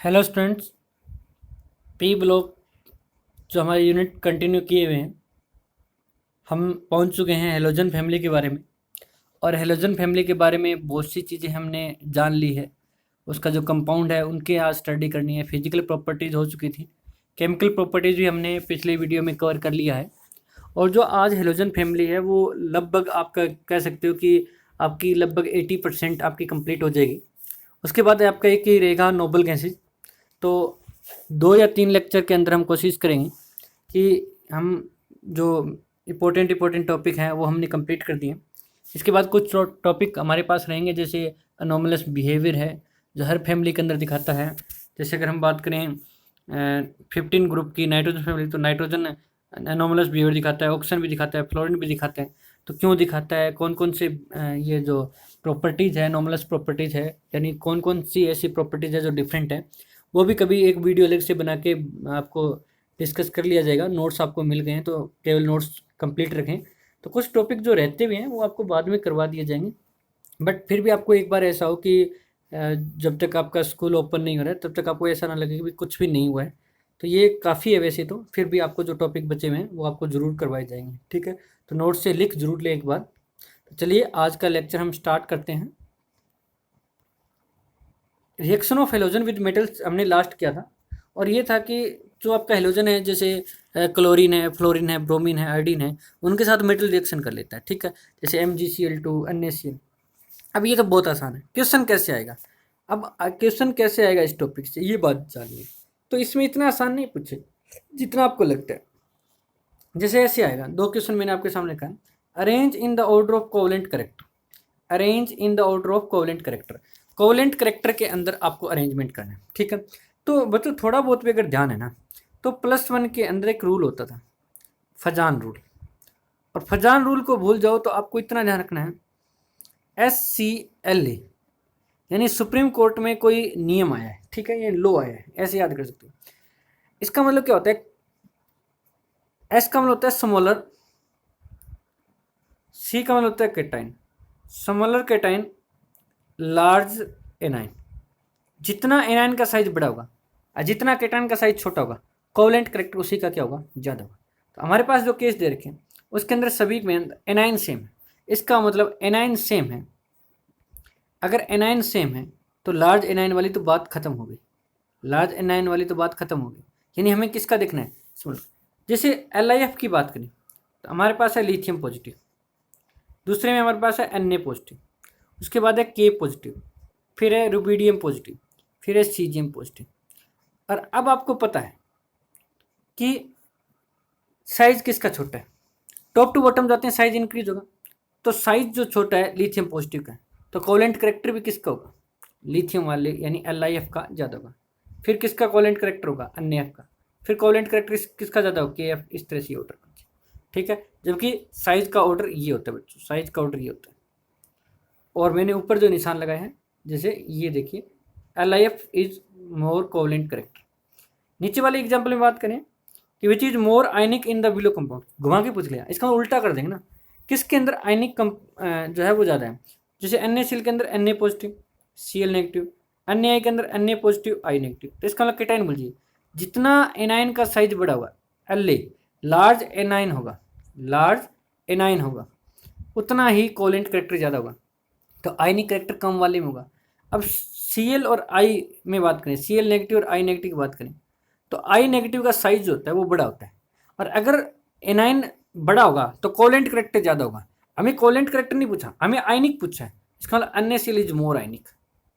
Hello students, P block जो हमारे unit continue किए हुए हैं, हम पहुंच चुके हैं हेलोजन फैमिली के बारे में। और हेलोजन फैमिली के बारे में बहुत सी चीज़ें हमने जान ली है। उसका जो कंपाउंड है उनके आज स्टडी करनी है। फिजिकल प्रॉपर्टीज़ हो चुकी थी, केमिकल प्रॉपर्टीज़ भी हमने पिछले वीडियो में कवर कर लिया है। और जो आज हेलोजन फैमिली है वो लगभग आपका कह सकते हो कि आपकी लगभग 80% आपकी कंप्लीट हो जाएगी। उसके बाद आपका एक ही रहेगा नोबल गैसेज। तो 2 या 3 लेक्चर के अंदर हम कोशिश करेंगे कि हम जो इम्पोर्टेंट टॉपिक हैं वो हमने कंप्लीट कर दिए। इसके बाद कुछ टॉपिक हमारे पास रहेंगे, जैसे अनोमलस बिहेवियर है जो हर फैमिली के अंदर दिखाता है। जैसे अगर हम बात करें 15 ग्रुप की नाइट्रोजन फैमिली, तो नाइट्रोजन अनोमलस बिहेवियर दिखाता है, ऑक्सीजन भी दिखाता है, फ्लोरीन भी दिखाता है। तो क्यों दिखाता है, कौन कौन से ये जो प्रॉपर्टीज़ है, अनोमलस प्रॉपर्टीज़ है, यानी कौन कौन सी ऐसी प्रॉपर्टीज़ है जो डिफरेंट है, वो भी कभी एक वीडियो अलग से बना के आपको डिस्कस कर लिया जाएगा। नोट्स आपको मिल गए हैं तो केवल नोट्स कंप्लीट रखें। तो कुछ टॉपिक जो रहते भी हैं वो आपको बाद में करवा दिए जाएंगे, बट फिर भी आपको एक बार ऐसा हो कि जब तक आपका स्कूल ओपन नहीं हो रहा है तब तक आपको ऐसा ना लगे कि कुछ भी नहीं हुआ है। तो ये काफ़ी है वैसे, तो फिर भी आपको जो टॉपिक बचे हुए हैं वो आपको ज़रूर करवाए जाएंगे, ठीक है। तो नोट से लिख जरूर लें एक बार। तो चलिए आज का लेक्चर हम स्टार्ट करते हैं। Reaction of halogen with metals हमने लास्ट किया था, और ये था कि जो आपका हेलोजन है, जैसे क्लोरीन है, फ्लोरीन है, ब्रोमीन है, आयोडीन है, उनके साथ मेटल रिएक्शन कर लेता है, ठीक है। जैसे MgCl2 NaCl। अब ये तो बहुत आसान है, क्वेश्चन कैसे आएगा। अब क्वेश्चन कैसे आएगा इस टॉपिक से, ये बात जानिए। तो इसमें इतना आसान नहीं पूछे जितना आपको लगता है। जैसे ऐसे आएगा, 2 क्वेश्चन मैंने आपके सामने कहा, arrange in the order of covalent character. Arrange in the order of covalent character. Covalent character के अंदर आपको अरेंजमेंट करना है, ठीक है। तो बच्चों थोड़ा बहुत भी अगर ध्यान है ना, तो +1 के अंदर एक रूल होता था, फजान रूल। और फजान रूल को भूल जाओ तो आपको इतना ध्यान रखना है, SCLA, यानी सुप्रीम कोर्ट में कोई नियम आया है, ठीक है, ये लो आया है, ऐसे याद कर सकते हो। इसका मतलब क्या होता है, एस का मतलब होता है स्मॉलर, सी का मतलब होता है cation, smaller cation, large A9. जितना एनाइन का साइज बड़ा होगा और जितना केटाइन का साइज छोटा होगा, कोवेलेंट करेक्टर उसी का क्या होगा, ज़्यादा होगा। तो हमारे पास जो केस दे रखे हैं उसके अंदर सभी में एनाइन सेम है। इसका मतलब एनाइन सेम है। अगर एनाइन सेम है तो लार्ज एनाइन वाली तो बात खत्म हो गई, लार्ज एनाइन वाली तो बात खत्म हो गई। यानी हमें किसका देखना है, स्मॉल। जैसे LiF की बात करें तो हमारे पास है लिथियम पॉजिटिव, दूसरे में हमारे पास है Na पॉजिटिव, उसके बाद है K पॉजिटिव, फिर है रुबिडियम पॉजिटिव, फिर है सीजियम पॉजिटिव। और अब आपको पता है कि साइज किसका छोटा है, टॉप टू बॉटम जाते हैं साइज इंक्रीज होगा। तो साइज जो छोटा है लिथियम पॉजिटिव का है, तो कोवेलेंट करेक्टर भी किसका होगा, लिथियम वाले यानी LiF का ज़्यादा होगा। फिर किसका कोवेलेंट करेक्टर होगा, NaF का। फिर कोवेलेंट करेक्टर किसका ज़्यादा होगा, KF। इस तरह से ऑर्डर, ठीक है। जबकि साइज का ऑर्डर ये होता है बच्चों, साइज का ऑर्डर ये होता है। और मैंने ऊपर जो निशान लगाए हैं, जैसे ये देखिए, LiF is more covalent character. नीचे वाले एग्जाम्पल में बात करें कि which is more ionic in the below compound, घुमा के पूछ लिया, इसका उल्टा कर देंगे ना, किसके अंदर आयनिक जो है वो ज़्यादा है। जैसे NaCl के अंदर Na positive, Cl negative, Na के अंदर Na पॉजिटिव, I नेगेटिव। तो इसका मतलब केटाइन बोलिए, जितना एनाइन का साइज बड़ा होगा, La लार्ज एनाइन होगा, लार्ज एनाइन होगा, उतना ही कोवेलेंट करेक्टर ज़्यादा होगा। तो आयनिक करेक्टर कम वाले में होगा। अब Cl और I में बात करें, Cl नेगेटिव और I नेगेटिव की बात करें, तो I नेगेटिव का साइज जो होता है वो बड़ा होता है। और अगर एनाइन बड़ा होगा तो कोवेलेंट करेक्टर ज़्यादा होगा। हमें कोवेलेंट करेक्टर नहीं पूछा, हमें आयनिक पूछा है। इसका मतलब NaCl is more ionic.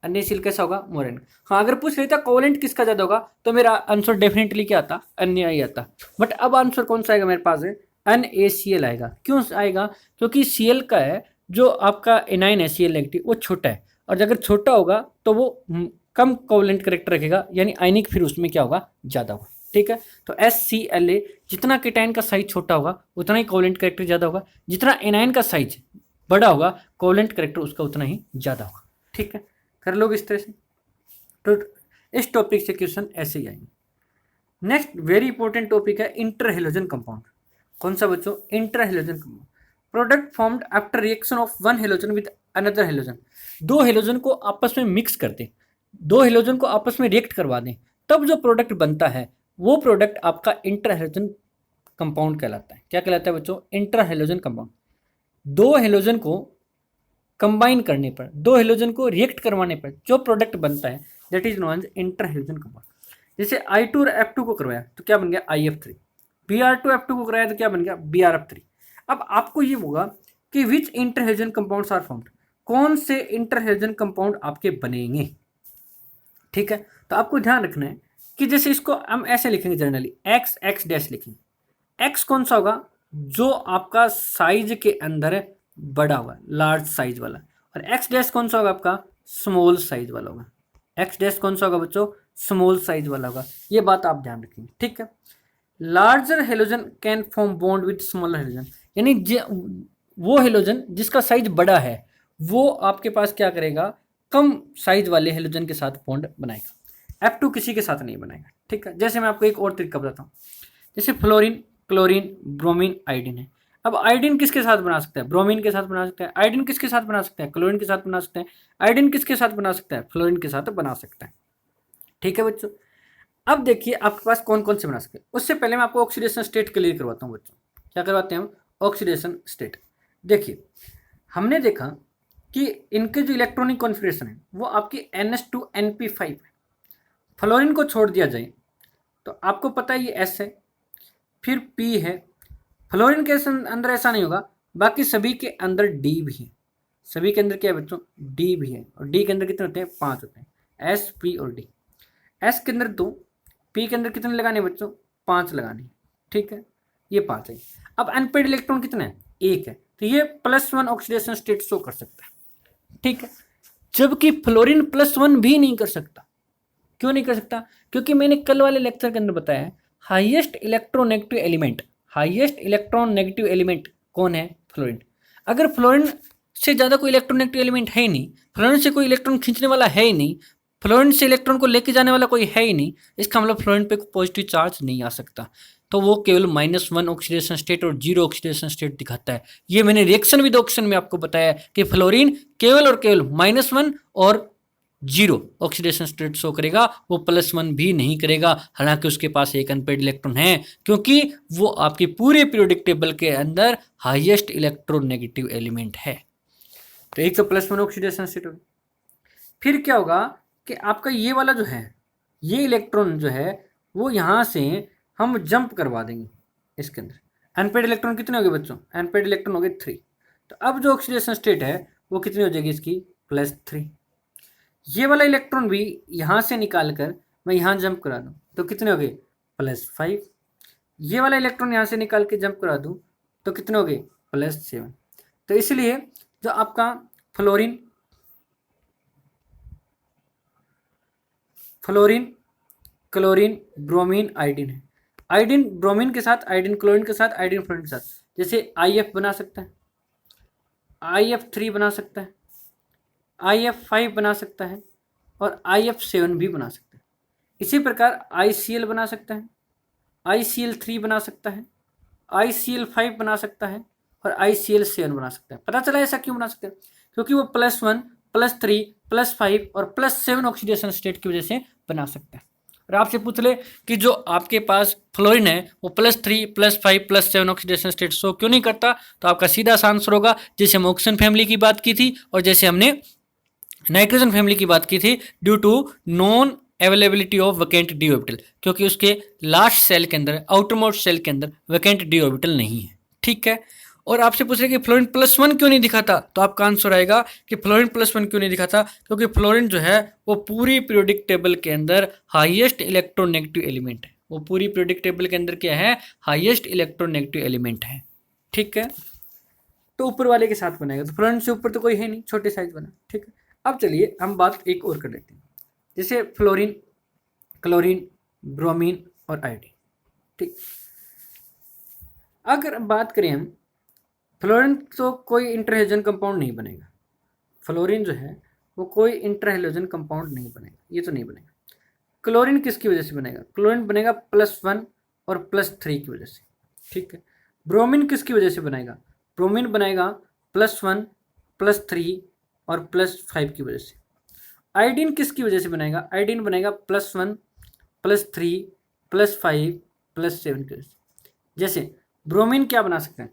NaCl कैसा होगा, मोर आयनिक। हाँ, अगर पूछ लेता कोवेलेंट किसका ज़्यादा होगा तो मेरा आंसर डेफिनेटली क्या आता, Na आता। बट अब आंसर कौन सा आएगा मेरे पास है, NaCl आएगा। क्यों आएगा, क्योंकि Cl का है जो आपका एनाइन है Cl नेगेटिव वो छोटा है, और अगर छोटा होगा तो वो कम कोवेलेंट करेक्टर रखेगा, यानी आयनिक फिर उसमें क्या होगा, ज़्यादा होगा, ठीक है। तो SCLA, जितना केटाइन का साइज छोटा होगा उतना ही कोवेलेंट करेक्टर ज़्यादा होगा, जितना एनाइन का साइज बड़ा होगा कोवेलेंट करेक्टर उसका उतना ही ज़्यादा होगा, ठीक है। कर लोगे इस तरह से। तो इस टॉपिक से क्वेश्चन ऐसे ही आएंगे। नेक्स्ट वेरी इंपॉर्टेंट टॉपिक है इंटर हेलोजन कंपाउंड। कौन सा बच्चों, inter halogen compound. Product formed after reaction of one halogen with another halogen. दो हेलोजन को आपस में मिक्स करते, दो हेलोजन को आपस में रिएक्ट करवा दें, तब जो प्रोडक्ट बनता है वो प्रोडक्ट आपका इंटर हेलोजन कंपाउंड कहलाता है। क्या कहलाता है बच्चों? Inter halogen compound. दो हेलोजन को कंबाइन करने पर, दो हेलोजन को रिएक्ट करवाने पर जो प्रोडक्ट बनता है that is known as interhalogen compound. जैसे I2 और F2 को करवाया तो क्या बन गया? IF3। Br2 F2 को कराया तो क्या बन गया? Brf3। अब आपको ये होगा कि which inter halogen compounds are formed, कौन से इंटर हेलोजन कंपाउंड आपके बनेंगे। ठीक है, तो आपको ध्यान रखना है कि जैसे इसको हम ऐसे लिखेंगे जनरली, एक्स एक्स डैश लिखेंगे। एक्स कौन सा होगा? जो आपका साइज के अंदर बड़ा होगा, लार्ज साइज वाला। और एक्स डैश कौन सा होगा? आपका स्मॉल साइज वाला होगा। एक्स डैश कौन सा होगा बच्चों? स्मॉल साइज वाला होगा। ये बात आप ध्यान रखेंगे। ठीक है, larger halogen can form bond with smaller halogen, यानी वो हेलोजन जिसका साइज बड़ा है वो आपके पास क्या करेगा? कम साइज वाले हेलोजन के साथ बॉन्ड बनाएगा। F2 किसी के साथ नहीं बनाएगा। ठीक है, जैसे मैं आपको एक और तरीका बताता हूँ। जैसे फ्लोरीन, क्लोरीन, ब्रोमीन, आयोडीन है। अब आयोडीन किसके साथ बना सकता है? ब्रोमीन के साथ बना सकता है। आयोडीन किसके साथ बना सकता है? क्लोरीन के साथ बना सकता है। आयोडीन किसके साथ बना सकता है? फ्लोरीन के साथ बना सकता है। ठीक है बच्चों, अब देखिए आपके पास कौन कौन से बना सकते हैं। उससे पहले मैं आपको ऑक्सीडेशन स्टेट क्लियर करवाता हूँ बच्चों। क्या करवाते हैं हम? Oxidation state. देखिए हमने देखा कि इनके जो इलेक्ट्रॉनिक कॉन्फ़िगरेशन है वो आपकी NH2NP5 है। फ्लोरीन को छोड़ दिया जाए तो आपको पता है ये S है, फिर P है। फ्लोरीन के अंदर ऐसा नहीं होगा, बाकी सभी के अंदर D भी है। सभी के अंदर क्या है बच्चों? D भी है। और D के अंदर कितने होते हैं? 5 होते हैं, S, P और D। S के अंदर 2, P के अंदर कितने लगाने बच्चों? 5 लगाने। ठीक है, ये 5 है। अब अनपेड इलेक्ट्रॉन कितना है? 1 है, तो ये +1 ऑक्सीडेशन स्टेट शो कर सकता है। ठीक है, जबकि फ्लोरीन +1 भी नहीं कर सकता। क्यों नहीं कर सकता? क्योंकि मैंने कल वाले लेक्चर के अंदर बताया है, highest electronegative element, highest electron negative element कौन है? फ्लोरीन। अगर फ्लोरीन से ज़्यादा कोई इलेक्ट्रोनेगेटिव एलिमेंट है ही नहीं, फ्लोरीन से कोई इलेक्ट्रॉन खींचने वाला है ही नहीं, फ्लोरीन से इलेक्ट्रॉन को लेके जाने वाला कोई है ही नहीं, इसका मतलब फ्लोरीन पे पॉजिटिव चार्ज नहीं आ सकता। तो वो केवल -1 ऑक्सीडेशन स्टेट और 0 ऑक्सीडेशन स्टेट दिखाता है। ये मैंने रिएक्शन विद ऑक्सीजन में आपको बताया कि फ्लोरीन केवल और केवल -1 और 0 ऑक्सीडेशन स्टेट शो करेगा, वो +1 भी नहीं करेगा। हालांकि उसके पास एक अनपेड इलेक्ट्रॉन है, क्योंकि वो आपकी पूरे पीरियोडिक टेबल के अंदर हाईएस्ट इलेक्ट्रोनेगेटिव एलिमेंट है। तो एक तो +1 ऑक्सीडेशन स्टेट होगा। फिर क्या होगा कि आपका ये वाला जो है, ये इलेक्ट्रॉन जो है वो यहाँ से हम जंप करवा देंगे इसके अंदर। अनपेड इलेक्ट्रॉन कितने हो गए बच्चों? अनपेड इलेक्ट्रॉन हो गए 3। तो अब जो ऑक्सीडेशन स्टेट है वो कितनी हो जाएगी इसकी? +3। ये वाला इलेक्ट्रॉन भी यहाँ से निकाल कर मैं यहाँ जंप करा दूँ तो कितने हो गए? +5। ये वाला इलेक्ट्रॉन यहाँ से निकाल के जंप करा दूँ तो कितने हो गए? +7। तो इसलिए जो आपका फ्लोरीन, क्लोरीन, ब्रोमीन, आयोडीन है। आयोडीन ब्रोमीन के साथ, आयोडीन क्लोरीन के साथ, आयोडीन फ्लोरीन के साथ, जैसे IF बना सकता है, IF3 बना सकता है, IF5 बना सकता है और IF7 भी बना सकता है। इसी प्रकार ICl बना सकता है, ICl3 बना सकता है, ICl5 बना सकता है और ICl7 बना सकता है। पता चला ऐसा क्यों बना सकते हैं? क्योंकि वो +1, +3, +5 और +7 ऑक्सीडेशन स्टेट की वजह से बना सकता है। और आपसे पूछ ले कि जो आपके पास फ्लोरीन है वो +3, +5, +7 ऑक्सीडेशन स्टेट शो क्यों नहीं करता, तो आपका सीधा सा आंसर होगा, जैसे हम ऑक्सीजन फैमिली की बात की थी और जैसे हमने नाइट्रोजन फैमिली की बात की थी, due to non availability of vacant D orbital, क्योंकि उसके लास्ट सेल के अंदर, आउटर मोस्ट सेल के अंदर वैकेंट डी ऑर्बिटल नहीं है। ठीक है, और आपसे पूछ रहे कि फ्लोरीन +1 क्यों नहीं दिखाता, तो आपका आंसर आएगा कि फ्लोरीन +1 क्यों नहीं दिखाता, क्योंकि फ्लोरीन जो है वो पूरी पीरियोडिक टेबल के अंदर हाईएस्ट इलेक्ट्रोनेगेटिव एलिमेंट है। वो पूरी पीरियोडिक टेबल के अंदर क्या है? हाईएस्ट इलेक्ट्रोनेगेटिव एलिमेंट है। ठीक है, तो ऊपर वाले के साथ बनाएगा, तो फ्लोरीन से ऊपर तो कोई है नहीं, छोटे साइज बना। ठीक है, अब चलिए हम बात एक और कर लेते हैं, जैसे फ्लोरीन, क्लोरीन, ब्रोमीन और आयोडीन। ठीक, अगर बात करें हम, फ्लोरीन तो कोई इंटरहेलोजन कंपाउंड नहीं बनेगा। फ्लोरीन जो है वो कोई इंटरहेलोजन कंपाउंड नहीं बनेगा, ये तो नहीं बनेगा। क्लोरीन किसकी वजह से बनेगा? क्लोरीन बनेगा +1 और +3 की वजह से। ठीक है, ब्रोमीन किसकी वजह से बनेगा? ब्रोमीन बनेगा +1, +3 और +5 की वजह से। आयोडीन किसकी वजह से बनेगा? आयोडीन बनेगा +1 +3 +5 +7 की वजह से। जैसे ब्रोमीन क्या बना सकते हैं?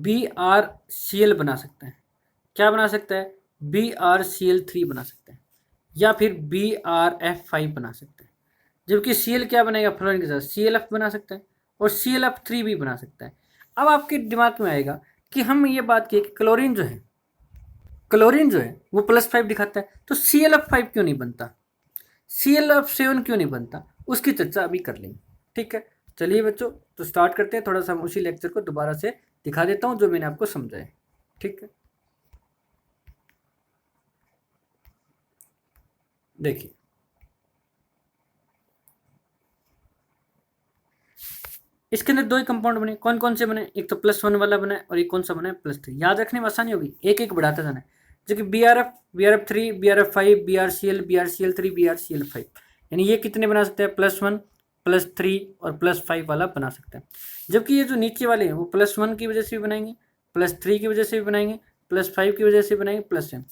BrCl बना सकते हैं। क्या बना सकता है? BrCl3 बना सकते हैं, या फिर BrF5 बना सकते हैं। जबकि Cl क्या बनेगा फ्लोरीन के साथ? ClF बना सकता है और ClF3 भी बना सकता है। अब आपके दिमाग में आएगा कि हम ये बात की कि क्लोरीन जो है वो +5 दिखाता है, तो ClF5 क्यों नहीं बनता? ClF7 क्यों नहीं बनता? उसकी चर्चा अभी कर लेंगे। ठीक है, चलिए बच्चों, तो स्टार्ट करते हैं। थोड़ा सा हम उसी लेक्चर को दोबारा से दिखा देता हूँ जो मैंने आपको समझाया। ठीक है, देखिए इसके अंदर दो ही कंपाउंड बने। कौन कौन से बने? एक तो +1 वाला बना है और एक कौन सा बना है? +3। याद रखने में आसानी होगी, एक एक बढ़ाता जाना है। जो कि BrF3 BrF5 BrCl BrCl3 BrCl5, यानी ये कितने बना सकते हैं? +1 +3 और +5 वाला बना सकते हैं। जबकि ये जो नीचे वाले हैं वो +1 की वजह से भी बनाएंगे, +3 की वजह से भी बनाएंगे, +5 की वजह से भी बनाएंगे, +7।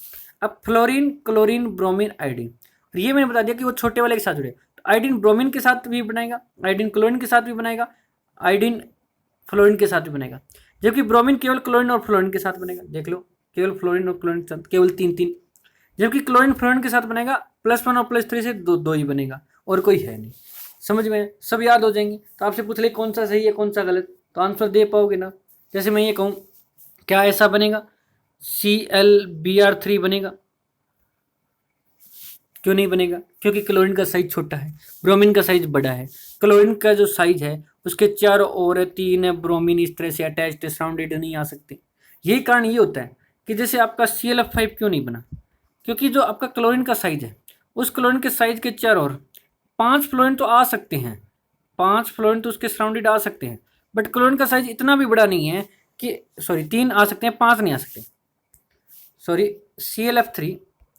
अब फ्लोरीन, क्लोरीन, ब्रोमीन, आयोडीन, और ये मैंने बता दिया कि वो छोटे वाले के साथ जुड़े, तो आयोडीन ब्रोमीन के साथ भी बनाएगा, आयोडीन क्लोरीन के साथ भी बनाएगा, आयोडीन फ्लोरीन के साथ भी बनेगा। जबकि ब्रोमीन केवल क्लोरीन और फ्लोरीन के साथ बनेगा। देख लो, केवल फ्लोरीन और क्लोरीन के साथ, केवल 3-3। जबकि क्लोरीन फ्लोरीन के साथ बनेगा +1 और +3 से दो ही बनेगा, और कोई है नहीं। समझ में? सब याद हो जाएंगे। तो आपसे पूछ ले कौन सा सही है कौन सा गलत, तो आंसर दे पाओगे ना। जैसे मैं ये कहूँ, क्या ऐसा बनेगा? ClBr3 बनेगा? क्यों नहीं बनेगा? क्योंकि क्लोरीन का साइज छोटा है, ब्रोमीन का साइज बड़ा है। क्लोरीन का जो साइज है उसके चारों ओर 3 है, ब्रोमीन इस तरह से अटैच्ड सराउंडेड नहीं आ सकते। यही कारण ये होता है कि जैसे आपका ClF5 क्यों नहीं बना? क्योंकि जो आपका क्लोरीन का साइज है, उस क्लोरीन के साइज के चारों ओर 5 फ्लोरीन तो आ सकते हैं, 5 फ्लोरीन तो उसके सराउंडेड आ सकते हैं, बट क्लोरीन का साइज इतना भी बड़ा नहीं है कि, सॉरी 3 आ सकते हैं, 5 नहीं आ सकते। सॉरी, ClF3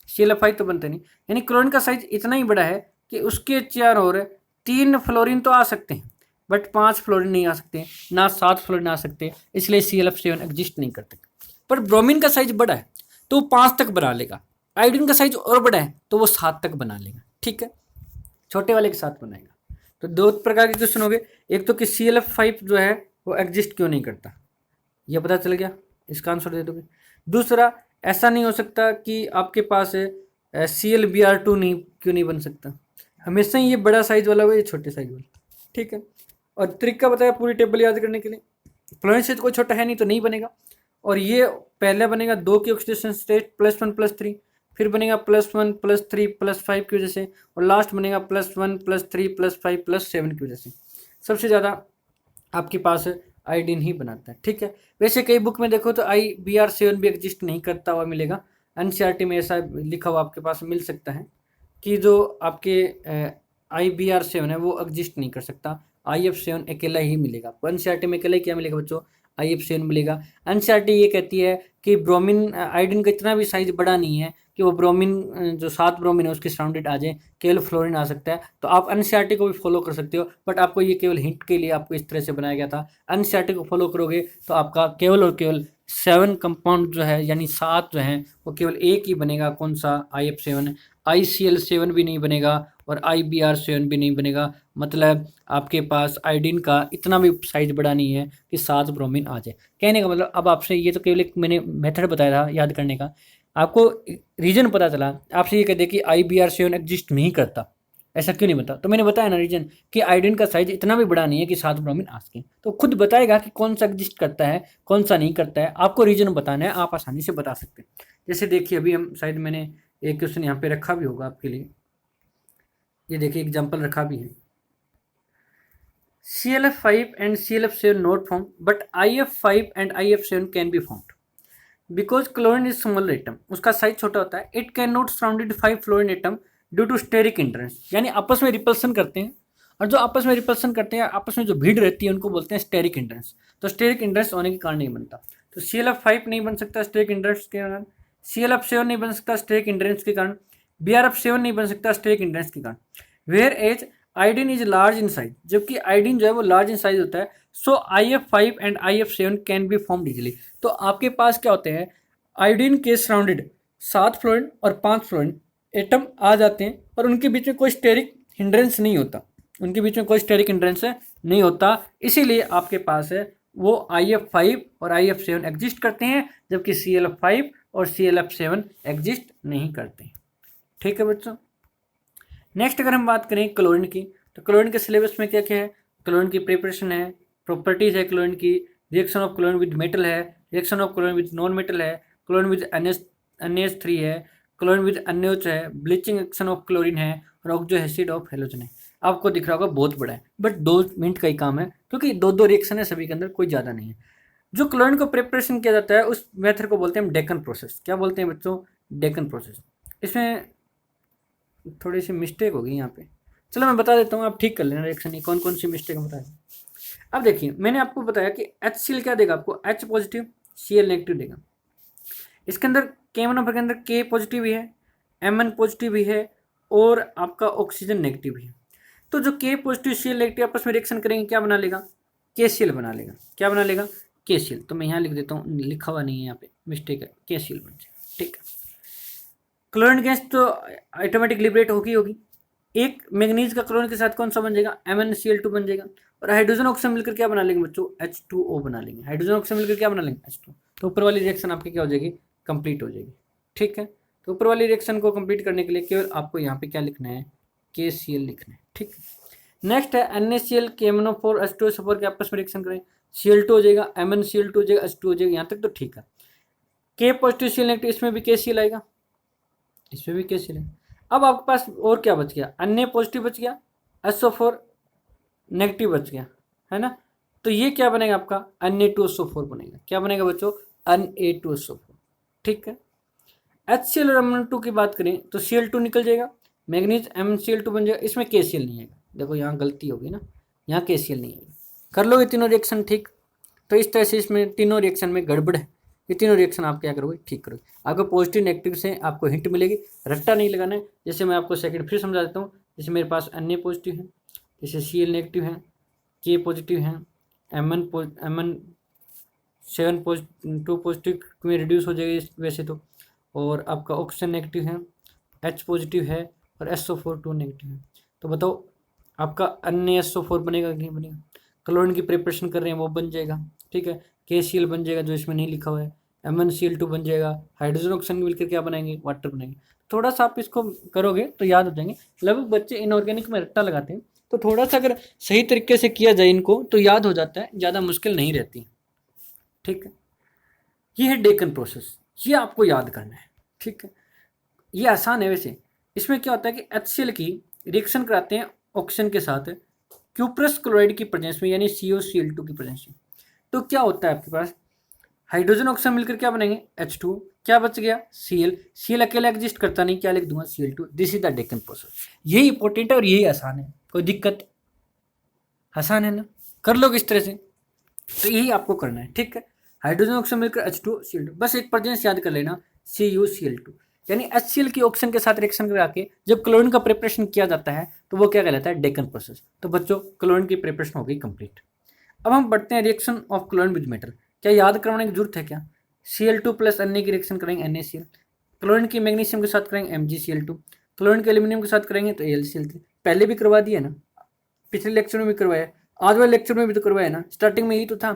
ClF5 तो बनते नहीं, यानी क्लोरीन का साइज इतना ही बड़ा है कि उसके चारों ओर 3 फ्लोरीन तो आ सकते हैं, बट 5 फ्लोरीन नहीं आ सकते, ना 7 फ्लोरीन आ सकते, इसलिए ClF7 एग्जिस्ट नहीं करते। पर ब्रोमीन का साइज बड़ा है तो वो 5 तक बना लेगा, आयोडीन का साइज और बड़ा है तो वो 7 तक बना लेगा। ठीक है, छोटे वाले के साथ बनाएगा। तो दो प्रकार के क्वेश्चन हो गए, एक तो कि ClF5 जो है वो एग्जिस्ट क्यों नहीं करता, ये पता चल गया, इसका आंसर दे दोगे। दूसरा, ऐसा नहीं हो सकता कि आपके पास ClBr2 नहीं क्यों नहीं बन सकता, हमेशा ही ये बड़ा साइज वाला हो, ये छोटे साइज वाला। ठीक है, और तरीका बताया पूरी टेबल याद करने के लिए। फ्लोरीन से कोई छोटा है नहीं तो नहीं बनेगा, और ये पहले बनेगा 2 की ऑक्सीडेशन स्टेट +1 +3, फिर बनेगा +1 +3 +5 की वजह से, और लास्ट बनेगा +1 +3 +5 +7 की वजह से। सबसे ज़्यादा आपके पास आयोडीन ही बनाता है। ठीक है, वैसे कई बुक में देखो तो IBr7 भी एग्जिस्ट नहीं करता हुआ मिलेगा, NCERT में ऐसा लिखा हुआ आपके पास मिल सकता है कि जो आपके IBr7 है वो एग्जिस्ट नहीं कर सकता, IF7 अकेला ही मिलेगा आपको। NCERT में अकेला ही क्या मिलेगा बच्चों? IF7 मिलेगा। NCERT ये कहती है कि ब्रोमीन, आयोडीन का इतना भी साइज बड़ा नहीं है कि वो ब्रोमीन, जो 7 ब्रोमीन है उसके सराउंडेड आ जाए, केवल फ्लोरीन आ सकता है। तो आप NCERT को भी फॉलो कर सकते हो, बट आपको ये केवल हिंट के लिए आपको इस तरह से बनाया गया था। NCERT को फॉलो करोगे तो आपका केवल और केवल 7 कंपाउंड जो है, यानी 7 जो हैं वो केवल एक ही बनेगा। कौन सा? IF7। ICl7 भी नहीं बनेगा और IBr7 भी नहीं बनेगा। मतलब आपके पास आयोडीन का इतना भी साइज बड़ा नहीं है कि 7 ब्रोमीन आ जाए। कहने का मतलब, अब आपसे ये तो केवल एक मैंने मेथड बताया था याद करने का, आपको रीजन पता चला। आपसे ये कह दे कि IBr7 एग्जिस्ट नहीं करता, ऐसा क्यों नहीं बता, तो मैंने बताया ना रीजन, कि आयोडीन का साइज इतना भी बड़ा नहीं है कि 7 ब्रोमीन आ सके। तो खुद बताएगा कि कौन सा एग्जिस्ट करता है कौन सा नहीं करता है, आपको रीजन बताना है, आप आसानी से बता सकते हैं। जैसे देखिए, अभी हम शायद मैंने एक क्वेश्चन यहाँ पे रखा भी होगा आपके लिए, ये देखिए एग्जाम्पल रखा भी है। ClF5 and ClF7 not formed, but IF5 and IF7 can be formed because chlorine is small atom, उसका साइज छोटा होता है। It cannot surrounded 5 fluorine atom due to steric hindrance, यानी आपस में रिपल्सन करते हैं, और जो आपस में रिपल्सन करते हैं, आपस में जो भीड़ रहती है उनको बोलते हैं स्टेरिक हिंड्रेंस। तो स्टेरिक हिंड्रेंस होने के कारण नहीं बनता। तो ClF5 नहीं बन सकता स्टेरिक हिंड्रेंस के कारण, ClF7 नहीं बन सकता स्टेरिक हिंड्रेंस के कारण, BrF7 नहीं बन सकता स्टेरिक हिंड्रेंस के कारण। Whereas iodine is large in size, जबकि आयोडीन जो है वो लार्ज इन साइज होता है, so IF5 and IF7 can be formed easily. तो आपके पास क्या होते हैं, आयोडीन के सराउंडेड 7 फ्लोरीन और 5 फ्लोरीन एटम आ जाते हैं और उनके बीच में कोई स्टेरिक हिंड्रेंस नहीं होता, उनके बीच में कोई स्टेरिक हिंड्रेंस नहीं होता, इसीलिए आपके पास है वो IF5 और IF7 एग्जिस्ट करते हैं, जबकि CL5 और ClF7 एग्जिस्ट नहीं करते। ठीक है बच्चों। नेक्स्ट अगर हम बात करें क्लोरीन की, तो क्लोरीन के सिलेबस में क्या क्या है, क्लोरीन की प्रिपरेशन है, प्रॉपर्टीज है क्लोरीन की, reaction of chlorine with metal है, reaction of chlorine with non metal है, क्लोरीन विद NH3 है, क्लोरीन विद NaOH है, ब्लीचिंग एक्शन ऑफ क्लोरीन है, और ऑक्सो एसिड ऑफ हेलोजन है। आपको दिख रहा होगा बहुत बड़ा है, बट 2 मिनट का ही काम है, क्योंकि दो रिएक्शन है सभी के अंदर, कोई ज़्यादा नहीं है। जो क्लोरीन को प्रिपरेशन किया जाता है उस मेथड को बोलते हैं हम डेकन प्रोसेस। क्या बोलते हैं बच्चों? डेकन प्रोसेस। इसमें थोड़ी सी मिस्टेक होगी यहाँ पे, चलो मैं बता देता हूँ, आप ठीक कर लेना रिएक्शन, ये कौन कौन सी मिस्टेक है बता दें। अब देखिए मैंने आपको बताया कि HCl क्या देगा आपको, H पॉजिटिव Cl नेगेटिव देगा। इसके अंदर K1 के अंदर K पॉजिटिव भी है, Mn पॉजिटिव भी है, और आपका ऑक्सीजन नेगेटिव भी है। तो जो K पॉजिटिव Cl नेगेटिव आपस में रिएक्शन करेंगे क्या बना लेगा, KCl बना लेगा। क्या बना लेगा? KCl। तो मैं यहाँ लिख देता हूँ, लिखा हुआ नहीं है यहाँ पे, मिस्टेक है, KCl बन जाएगा। ठीक है। क्लोरीन गैस तो ऑटोमेटिक लिबरेट होगी। एक मैग्नीज का क्लोरीन के साथ कौन सा बन जाएगा, MnCl2 बन जाएगा, और हाइड्रोजन ऑक्सीजन मिलकर क्या बना लेंगे बच्चों, H2O बना लेंगे। हाइड्रोजन ऑक्सीजन मिलकर क्या बना लेंगे, H2। तो ऊपर वाली रिएक्शन आपकी क्या हो जाएगी, कंप्लीट हो जाएगी। ठीक है। तो ऊपर वाली रिएक्शन को कंप्लीट करने के लिए केवल आपको यहाँ पे क्या लिखना है, KCl लिखना है। ठीक है। नेक्स्ट है NaCl KMnO4 H2SO4 के आपस में रिएक्शन करें, Cl2 हो जाएगा, MnCl2 हो जाएगा, H2 हो जाएगा। यहाँ तक तो ठीक है। K पॉजिटिव Cl नेगेटिव, इसमें भी KCl आएगा, इसमें भी KCl है। अब आपके पास और क्या बच गया, Na पॉजिटिव बच गया, SO4 नेगेटिव बच गया, है ना। तो ये क्या बनेगा आपका, Na2SO4 बनेगा। क्या बनेगा बच्चों, Na2SO4। ठीक है। HCl और Mn2 की बात करें तो Cl2 निकल जाएगा, मैग्नीज MnCl2 बन जाएगा, इसमें KCl नहीं आएगा। देखो यहाँ गलती होगी ना, यहाँ KCl नहीं आएगा। कर लो ये तीनों रिएक्शन ठीक। तो इस तरह से इसमें तीनों रिएक्शन में गड़बड़ है, ये तीनों रिएक्शन आप क्या करोगे, ठीक करोगे। आपको पॉजिटिव नेगेटिव से आपको हिंट मिलेगी, रट्टा नहीं लगाना है। जैसे मैं आपको सेकंड फिर समझा देता हूँ। जैसे मेरे पास Na पॉजिटिव है, जैसे Cl नेगेटिव है, K पॉजिटिव है, Mn7 2 पॉजिटिव में रिड्यूस हो जाएगी वैसे तो, और आपका ऑक्सीजन नेगेटिव है, H पॉजिटिव है, और SO4 2 नेगेटिव है। तो बताओ आपका NaSO4 बनेगा कि नहीं बनेगा। क्लोरीन की प्रिपरेशन कर रहे हैं वो बन जाएगा। ठीक है। KCl बन जाएगा जो इसमें नहीं लिखा हुआ है, MnCl2 बन जाएगा, हाइड्रोजन ऑक्सीजन मिलकर क्या बनाएंगे, वाटर बनाएंगे। थोड़ा सा आप इसको करोगे तो याद हो जाएंगे। लगभग बच्चे इनऑर्गेनिक में रट्टा लगाते हैं, तो थोड़ा सा अगर सही तरीके से किया जाए इनको तो याद हो जाता है, ज़्यादा मुश्किल नहीं रहती। ठीक है। ये है डेकन प्रोसेस, ये आपको याद करना है। ठीक है। ये आसान है वैसे। इसमें क्या होता है कि HCl की रिएक्शन कराते हैं ऑक्सीजन के साथ क्यूप्रस क्लोराइड की प्रेजेंस में, यानी COCl2 की प्रेजेंस में। तो क्या होता है आपके पास, हाइड्रोजन ऑक्सीजन मिलकर क्या बनेंगे, H2। क्या बच गया, Cl अकेला एग्जिस्ट करता नहीं, क्या लिख दूंगा, Cl2। This is the Deccan process. यही इंपॉर्टेंट है और यही आसान है, कोई दिक्कत, आसान है ना, कर लो इस तरह से। तो यही आपको करना है। ठीक है। हाइड्रोजन ऑक्सीजन मिलकर H2Cl2, बस एक प्रेजेंस याद कर लेना, CuCl2। यानी HCl की ऑक्सीजन के साथ रिएक्शन करा के जब क्लोरीन का प्रिपरेशन किया जाता है तो वो क्या कहलाता है, डेकन प्रोसेस। तो बच्चों क्लोरीन की प्रिपरेशन हो गई कंप्लीट। अब हम बढ़ते हैं reaction of chlorine with metal. क्या याद करवाने की जरूरत है क्या, Cl2 प्लस Na की रिएक्शन करेंगे NaCl, क्लोरीन की मैग्नीशियम के साथ करेंगे MgCl2, क्लोरीन के एल्यूमिनियम के साथ करेंगे तो AlCl3। पहले भी करवा दिया ना, पिछले लेक्चर में भी करवाया, आज वाले लेक्चर में भी तो करवाया ना। स्टार्टिंग में यही तो था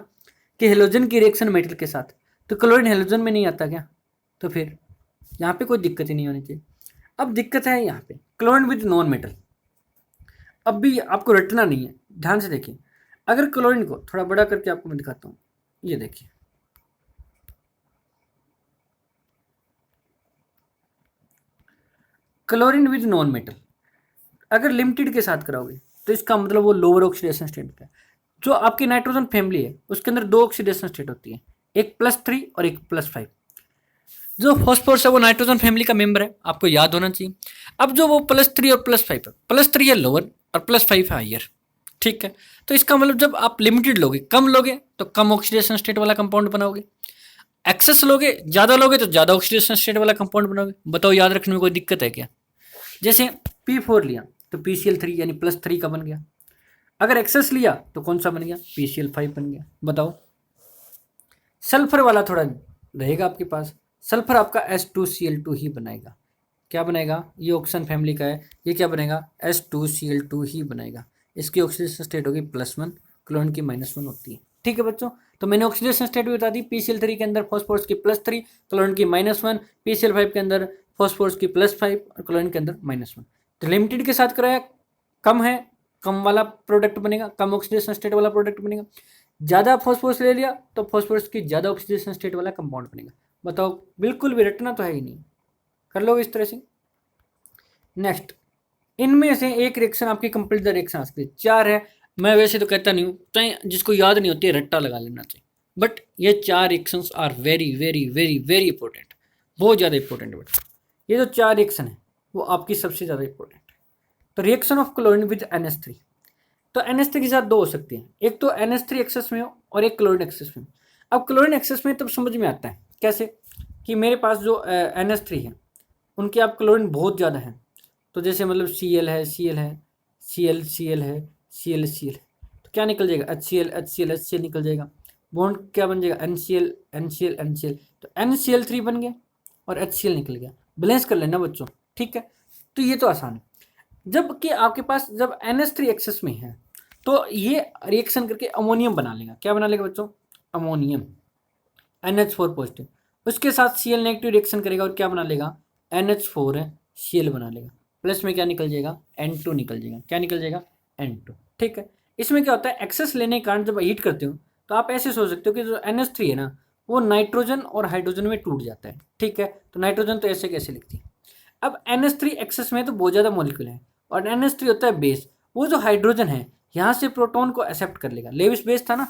कि हेलोजन की रिएक्शन मेटल के साथ, तो क्लोरीन हेलोजन में नहीं आता क्या, तो फिर यहाँ पे कोई दिक्कत ही नहीं होनी चाहिए। अब दिक्कत है यहाँ पे क्लोरीन विद नॉन मेटल। अब भी आपको रटना नहीं है, ध्यान से देखिए। अगर क्लोरीन को थोड़ा बड़ा करके आपको मैं दिखाता हूँ, ये देखिए, क्लोरीन विद नॉन मेटल अगर लिमिटेड के साथ कराओगे तो इसका मतलब वो लोअर ऑक्सीडेशन स्टेट है। जो आपकी नाइट्रोजन फैमिली है उसके अंदर 2 ऑक्सीडेशन स्टेट होती है, एक +3 और एक +5। जो फॉस्फोरस है वो नाइट्रोजन फैमिली का मेंबर है, आपको याद होना चाहिए। अब जो वो +3 और +5 है, +3 है लोअर और +5 है हायर। ठीक है। तो इसका मतलब जब आप लिमिटेड लोगे, कम लोगे तो कम ऑक्सीडेशन स्टेट वाला कंपाउंड बनाओगे, एक्सेस लोगे ज़्यादा लोगे तो ज़्यादा ऑक्सीडेशन स्टेट वाला कंपाउंड बनाओगे। बताओ याद रखने में कोई दिक्कत है क्या। जैसे P4 लिया तो PCl3 यानी +3 का बन गया, अगर एक्सेस लिया तो कौन सा बन गया, PCl5 बन गया। बताओ सल्फर वाला थोड़ा रहेगा आपके पास, सल्फर आपका H2Cl2 ही बनाएगा। क्या बनेगा, ये ऑक्सीजन फैमिली का है, ये क्या बनेगा H2Cl2 ही बनेगा। इसकी ऑक्सीडेशन स्टेट होगी +1, क्लोरीन की -1 होती है। ठीक है बच्चों, तो मैंने ऑक्सीडेशन स्टेट भी बता दी। PCl3 के अंदर फॉस्फोरस की +3, क्लोरीन की -1, PCl5 के अंदर फॉस्फोरस की +5 और क्लोरीन के अंदर -1। तो लिमिटेड के साथ कराया, कम है, कम वाला प्रोडक्ट बनेगा, कम ऑक्सीडेशन स्टेट वाला प्रोडक्ट बनेगा। ज़्यादा फॉस्फोरस ले लिया तो फॉस्फोरस की ज़्यादा ऑक्सीडेशन स्टेट वाला कंपाउंड बनेगा। बताओ, बिल्कुल भी रटना तो है ही नहीं, कर लो इस तरह से। नेक्स्ट, इनमें से एक रिएक्शन आपकी कंप्लीट द रिएक्शन आ सकती है। 4 है, मैं वैसे तो कहता नहीं हूँ, चाहे जिसको याद नहीं होती है रट्टा लगा लेना चाहिए, बट ये 4 reactions are very very very very important, बहुत ज़्यादा इंपॉर्टेंट है बट ये जो 4 रिएक्शन है वो आपकी सबसे ज़्यादा इंपॉर्टेंट है। तो reaction of chlorine with NH3, तो NH3 के साथ 2 हो सकती हैं, एक तो NH3 एक्सेस में हो और एक क्लोरीन एक्सेस में। अब क्लोरीन एक्सेस में तब समझ में आता है कैसे, कि मेरे पास जो NH3 है उनके आप क्लोरीन बहुत ज़्यादा है, तो जैसे मतलब Cl है, Cl है, Cl है, Cl है, तो क्या निकल जाएगा HCl निकल जाएगा। बॉन्ड क्या बन जाएगा NCl, तो NCl3 बन गया और HCl निकल गया। बैलेंस कर लेना बच्चों, ठीक है। तो ये तो आसान है। जबकि आपके पास जब NH3 एक्सेस में है तो ये रिएक्शन करके अमोनियम बना लेगा। क्या बना लेगा बच्चों, अमोनियम, NH4 पॉजिटिव, उसके साथ Cl नेगेटिव रिएक्शन करेगा और क्या बना लेगा, NH4 है, Cl बना लेगा। प्लस में क्या निकल जाएगा, N2 निकल जाएगा। क्या निकल जाएगा, N2। ठीक है, इसमें क्या होता है, एक्सेस लेने के कारण जब हीट करते हो तो आप ऐसे सोच सकते हो कि जो NH3 है ना वो नाइट्रोजन और हाइड्रोजन में टूट जाता है। ठीक है, तो नाइट्रोजन तो ऐसे कैसे लिखती है। अब NH3 एक्सेस में तो बहुत ज़्यादा मॉलिक्यूल है और NH3 होता है बेस, वो जो हाइड्रोजन है यहाँ से प्रोटॉन को एक्सेप्ट कर लेगा, लेविस बेस था ना,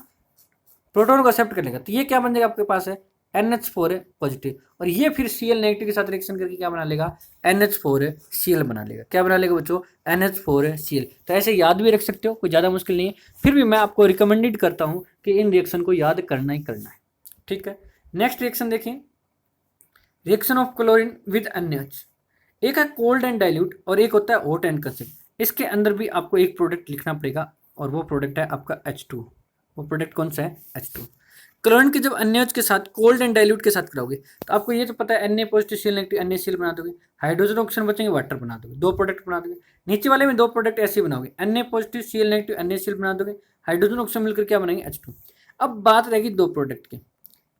प्रोटॉन को एक्सेप्ट कर लेगा, तो ये क्या बन जाएगा आपके पास है NH4 है पॉजिटिव, और ये फिर Cl नेगेटिव के साथ रिएक्शन करके क्या बना लेगा, NH4 है Cl बना लेगा। क्या बना लेगा बच्चों, NH4 है Cl। तो ऐसे याद भी रख सकते हो, कोई ज़्यादा मुश्किल नहीं है, फिर भी मैं आपको रिकमेंडेड करता हूँ कि इन रिएक्शन को याद करना ही करना है। ठीक है, नेक्स्ट रिएक्शन देखें, reaction of chlorine with NH। एक है कोल्ड एंड डाइल्यूट और एक होता है हॉट एंड कंसिड। इसके अंदर भी आपको एक प्रोडक्ट लिखना पड़ेगा और वो प्रोडक्ट है आपका H2। वो प्रोडक्ट कौन सा है, H2। क्लोरीन के जब NaOH के साथ कोल्ड एंड डाइल्यूट के साथ कराओगे तो आपको ये तो पता है Na positive Cl negative NaCl बना दोगे, हाइड्रोजन ऑक्सीजन बचेंगे, वाटर बना दोगे, 2 प्रोडक्ट बना दोगे। नीचे वाले में 2 प्रोडक्ट ऐसे बनाओगे, Na positive Cl negative NaCl बना दोगे, हाइड्रोजन ऑक्सीजन मिलकर क्या बनाएंगे, H2। अब बात रहेगी 2 प्रोडक्ट की,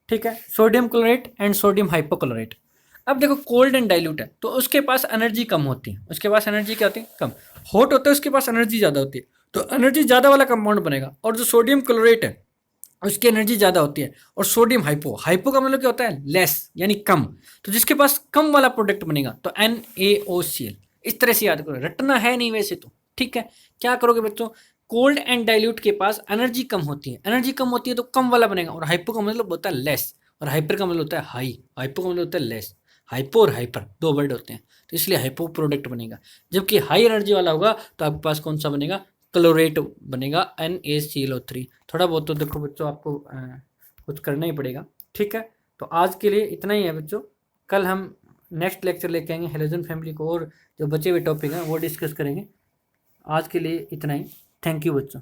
ठीक है, sodium chloride and sodium hypochloride. अब देखो कोल्ड एंड डाइल्यूट है तो उसके पास एनर्जी कम होती है, उसके पास एनर्जी क्या होती है, कम। हॉट होता है उसके पास एनर्जी ज़्यादा होती है, तो एनर्जी ज़्यादा वाला कंपाउंड बनेगा। और जो सोडियम क्लोराइड है उसकी एनर्जी ज़्यादा होती है, और सोडियम हाइपो का मतलब क्या होता है, लेस यानी कम, तो जिसके पास कम वाला प्रोडक्ट बनेगा तो NaOCl। इस तरह से याद करो, रटना है नहीं वैसे तो, ठीक है। क्या करोगे बच्चों, कोल्ड एंड डाइल्यूट के पास एनर्जी कम होती है, एनर्जी कम होती है तो कम वाला बनेगा, और हाइपो का मतलब होता है लेस, और हाइपर का मतलब होता है हाई, हाइपो का मतलब होता है लेस। हाइपो और हाइपर 2 वर्ड होते हैं, तो इसलिए हाइपो प्रोडक्ट बनेगा। जबकि हाई एनर्जी वाला होगा तो आपके पास कौन सा बनेगा, क्लोरेट बनेगा NaCl3। थोड़ा बहुत तो देखो बच्चों आपको कुछ करना ही पड़ेगा, ठीक है। तो आज के लिए इतना ही है बच्चों, कल हम नेक्स्ट लेक्चर लेके आएंगे हेलोजन फैमिली को, और जो बचे हुए टॉपिक हैं वो डिस्कस करेंगे। आज के लिए इतना ही, थैंक यू बच्चों।